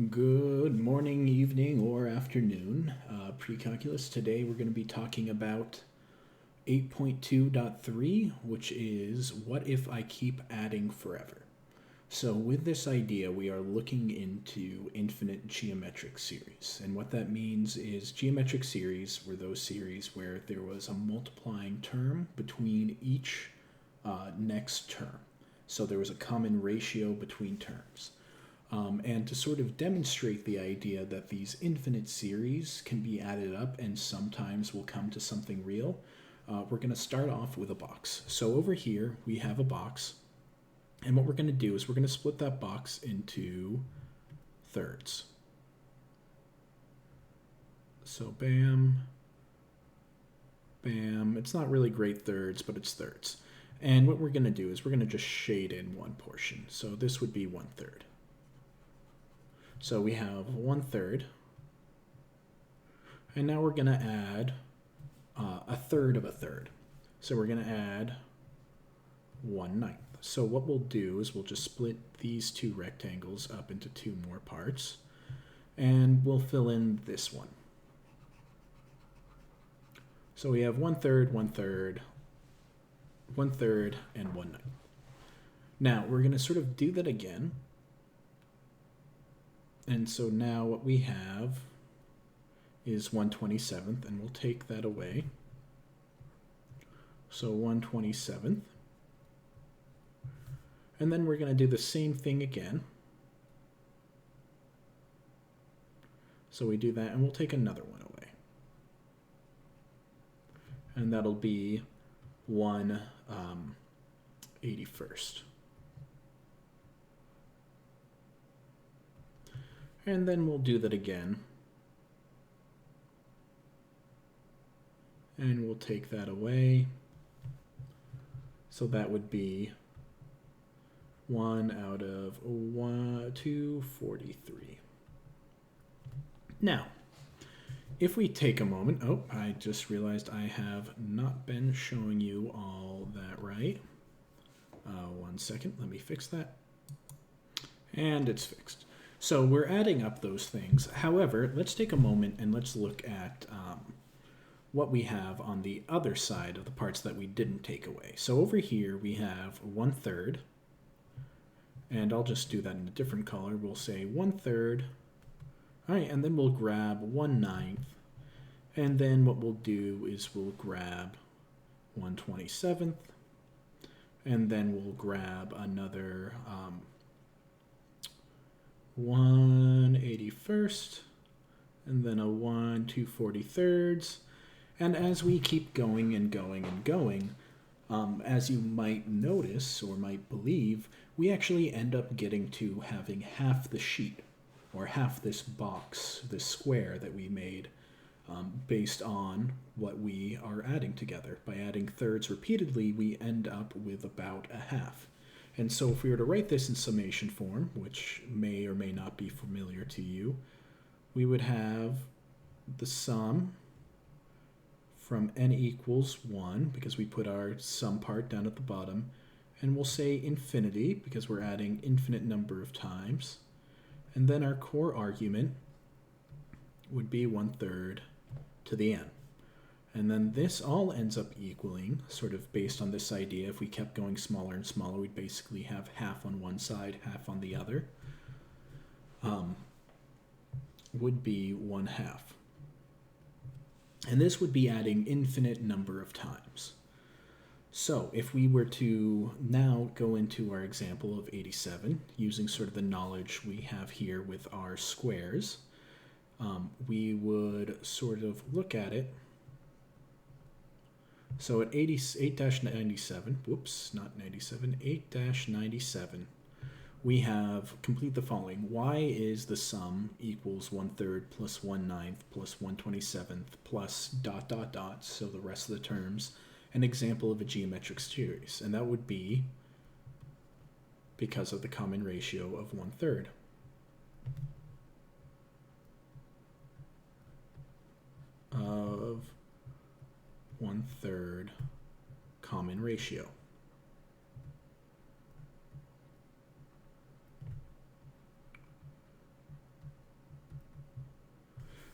Good morning, evening, or afternoon. Pre-calculus. Today we're going to be talking about 8.2.3, which is what if I keep adding forever. So with this idea, we are looking into infinite geometric series. And what that means is geometric series were those series where there was a multiplying term between each next term. So there was a common ratio between terms. And to sort of demonstrate the idea that these infinite series can be added up and sometimes will come to something real, we're going to start off with a box. So over here we have a box, and what we're going to do is we're going to split that box into thirds. So bam, bam. It's not really great thirds, but it's thirds. And what we're going to do is we're going to just shade in one portion. So this would be 1/3. So we have 1/3, and now we're going to add a third of a third. So we're going to add 1/9. So what we'll do is we'll just split these two rectangles up into two more parts, and we'll fill in this one. So we have 1/3, 1/3, 1/3, and 1/9. Now we're going to sort of do that again. And so now what we have is 1/27th, and we'll take that away. So 1/27th. And then we're going to do the same thing again. So we do that, and we'll take another one away. And that'll be 1/81st. And then we'll do that again. And we'll take that away. So that would be 1/243. Now, if we take a moment, I just realized I have not been showing you all that right. 1 second, let me fix that. And it's fixed. So we're adding up those things. However, let's take a moment and let's look at what we have on the other side of the parts that we didn't take away. So over here we have 1/3, and I'll just do that in a different color. We'll say 1/3. All right, and then we'll grab 1/9, and then what we'll do is we'll grab 1/27th, and then we'll grab another 1/81st, and then a 1/243rds. And as we keep going and going and going, as you might notice or might believe, we actually end up getting to having half the sheet, or half this box, this square that we made, based on what we are adding together. By adding thirds repeatedly, we end up with about a half. And so if we were to write this in summation form, which may or may not be familiar to you, we would have the sum from n equals 1, because we put our sum part down at the bottom, and we'll say infinity, because we're adding infinite number of times, and then our core argument would be 1/3 to the n. And then this all ends up equaling, sort of based on this idea, if we kept going smaller and smaller, we'd basically have half on one side, half on the other, would be 1/2. And this would be adding infinite number of times. So if we were to now go into our example of 87, using sort of the knowledge we have here with our squares, we would sort of look at it. So at 8-97, whoops, not 97, 8-97, we have complete the following. Y is the sum equals 1/3 plus 1/9 plus 1/27th plus ... So the rest of the terms, an example of a geometric series. And that would be because of the common ratio of 1/3. Of 1/3 common ratio.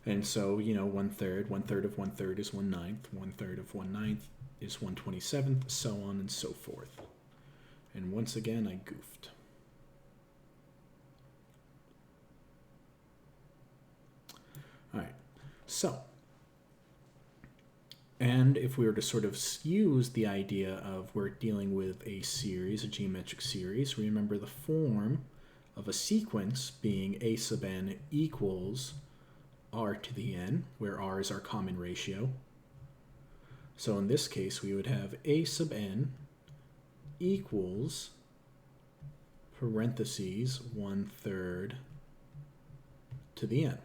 And so, 1/3, 1/3 of 1/3 is 1/9, 1/3 of 1/9 is 1/27, so on and so forth. And once again, I goofed. All right, so, and if we were to sort of use the idea of we're dealing with a series, a geometric series, remember the form of a sequence being a sub n equals r to the n, where r is our common ratio. So in this case, we would have a sub n equals parentheses 1/3 to the n.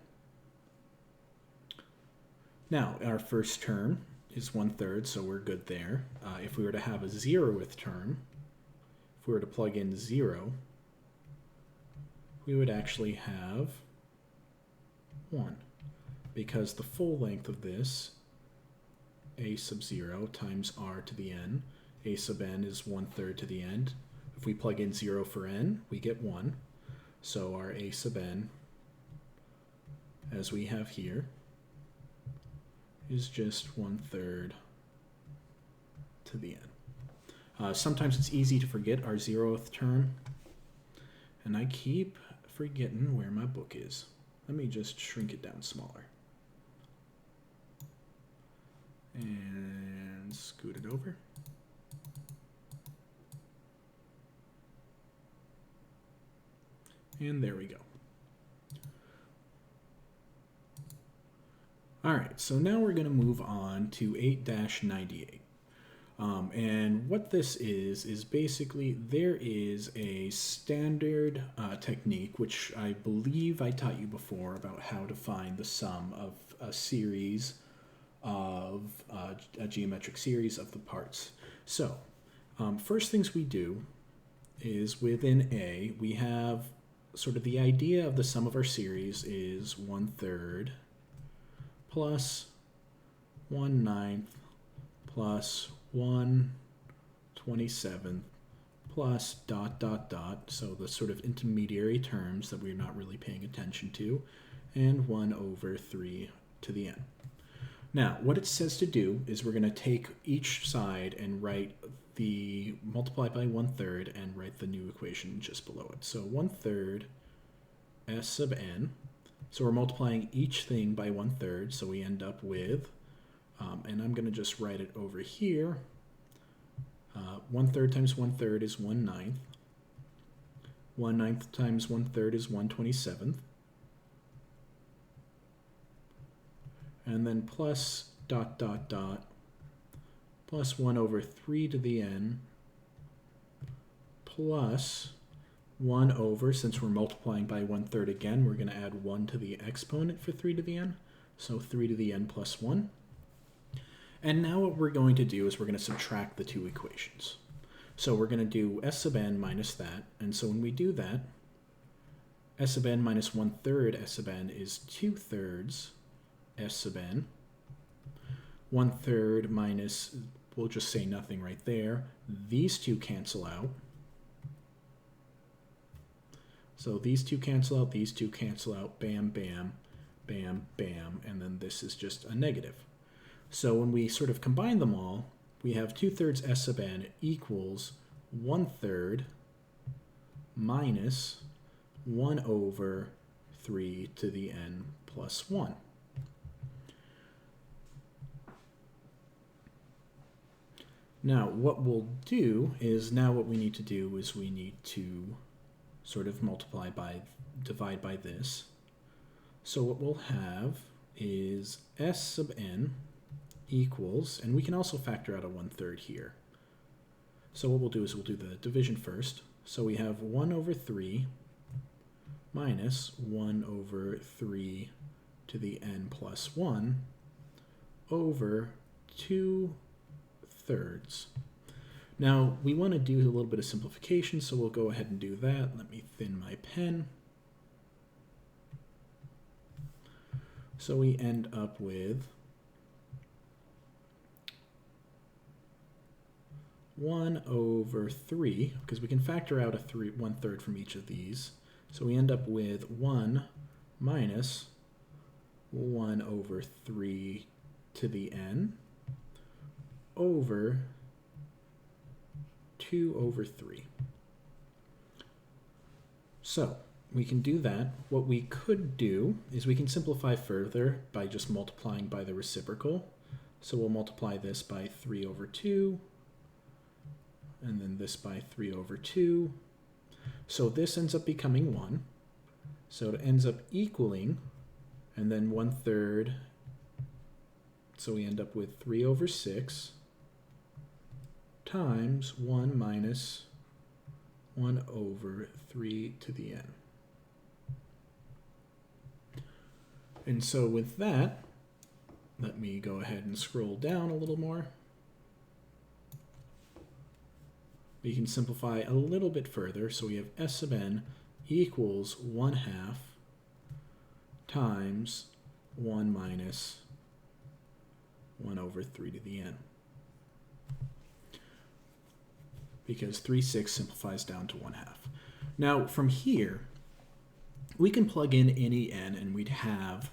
Now, our first term is 1/3, so we're good there. If we were to have a 0th term, if we were to plug in 0, we would actually have 1, because the full length of this, a sub 0 times r to the n, a sub n is 1/3 to the n. If we plug in 0 for n, we get 1. So our a sub n, as we have here, is just 1/3 to the n. Sometimes it's easy to forget our 0th term, and I keep forgetting where my book is. Let me just shrink it down smaller. And scoot it over. And there we go. All right, so now we're going to move on to 8-98. And what this is basically there is a standard technique, which I believe I taught you before, about how to find the sum of a series of a geometric series of the parts. So first things we do is within A, we have sort of the idea of the sum of our series is 1/3 plus 1/9 plus 1/27 plus ... So the sort of intermediary terms that we're not really paying attention to, and 1/3 to the n. Now, what it says to do is we're going to take each side and multiply by 1/3 and write the new equation just below it. So 1/3 s sub n. So we're multiplying each thing by 1/3, so we end up with, and I'm going to just write it over here, 1/3 times 1/3 is 1/9. 1/9 times 1/3 is 1/27. And then plus ... plus 1/3 to the n plus 1 over, since we're multiplying by 1/3 again, we're going to add 1 to the exponent for 3 to the n. So 3 to the n plus 1. And now what we're going to do is we're going to subtract the two equations. So we're going to do s sub n minus that. And so when we do that, s sub n minus 1/3 s sub n is 2/3 s sub n. 1/3 minus, we'll just say nothing right there. These two cancel out. So these two cancel out, these two cancel out, bam, bam, bam, bam, and then this is just a negative. So when we sort of combine them all, we have 2/3 s sub n equals 1/3 minus 1/3 to the n plus 1. Now, what we'll do is, now what we need to do is we need to sort of divide by this. So what we'll have is s sub n equals, and we can also factor out a 1/3 here. So what we'll do is we'll do the division first. So we have 1/3 minus 1/3 to the n plus 1 over 2/3. Now, we want to do a little bit of simplification, so we'll go ahead and do that. Let me thin my pen. So we end up with 1/3, because we can factor out a 1/3 from each of these. So we end up with 1 minus 1 over 3 to the n over 2 over 3. So we can do that. What we could do is we can simplify further by just multiplying by the reciprocal. So we'll multiply this by 3 over 2, and then this by 3 over 2. So this ends up becoming 1. So it ends up equaling, and then 1/3. So we end up with 3 over 6 times 1 minus 1 over 3 to the n. And so with that, let me go ahead and scroll down a little more. We can simplify a little bit further. So we have s sub n equals 1/2 times 1 minus 1 over 3 to the n. Because 3/6 simplifies down to 1/2. Now from here, we can plug in any n and we'd have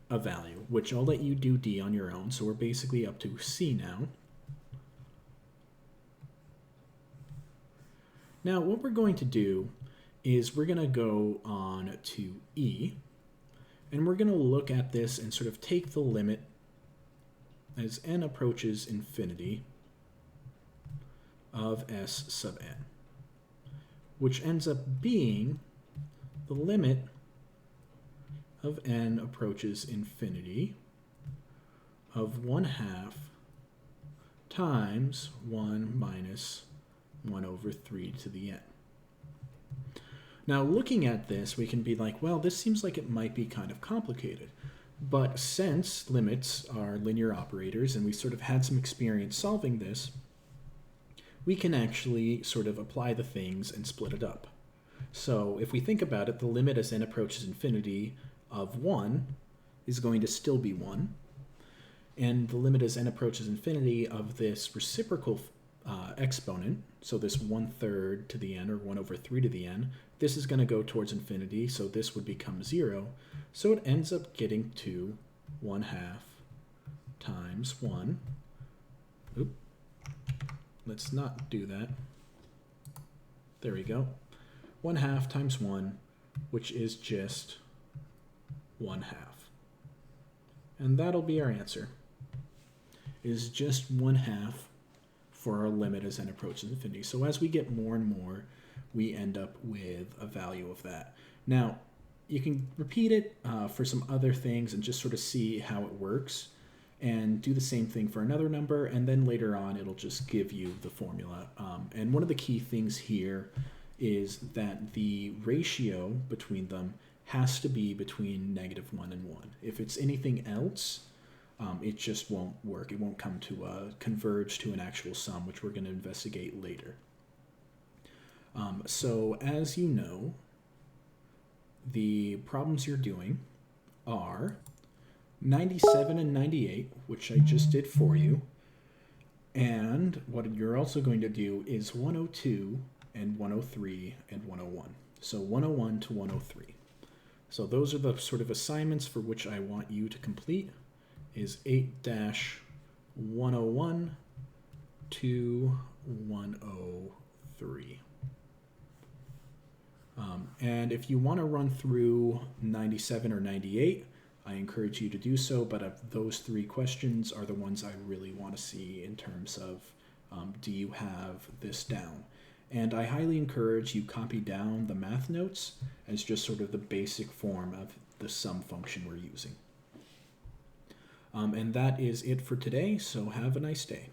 a value, which I'll let you do d on your own. So we're basically up to c now. Now what we're going to do is we're going to go on to e, and we're going to look at this and sort of take the limit as n approaches infinity of s sub n, which ends up being the limit of n approaches infinity of 1/2 times 1 minus 1 over 3 to the n. Now looking at this, we can be like, well, this seems like it might be kind of complicated. But since limits are linear operators and we sort of had some experience solving this, we can actually sort of apply the things and split it up. So if we think about it, the limit as n approaches infinity of 1 is going to still be 1. And the limit as n approaches infinity of this reciprocal exponent, so this 1/3 to the n or 1 over 3 to the n, this is going to go towards infinity, so this would become 0. So it ends up getting to 1/2 times 1. Oop. Let's not do that. There we go. 1/2 times 1, which is just 1/2. And that'll be our answer, is just 1/2 for our limit as n approaches infinity. So as we get more and more, we end up with a value of that. Now, you can repeat it for some other things and just sort of see how it works, and do the same thing for another number, and then later on it'll just give you the formula. And one of the key things here is that the ratio between them has to be between -1 and 1. If it's anything else, it just won't work. It won't come to converge to an actual sum, which we're going to investigate later. So as you know, the problems you're doing are 97 and 98, which I just did for you. And what you're also going to do is 102 and 103 and 101. So 101 to 103. So those are the sort of assignments for which I want you to complete, is 8-101 to 103. And if you want to run through 97 or 98, I encourage you to do so, but those three questions are the ones I really want to see in terms of do you have this down? And I highly encourage you copy down the math notes as just sort of the basic form of the sum function we're using. And that is it for today, so have a nice day.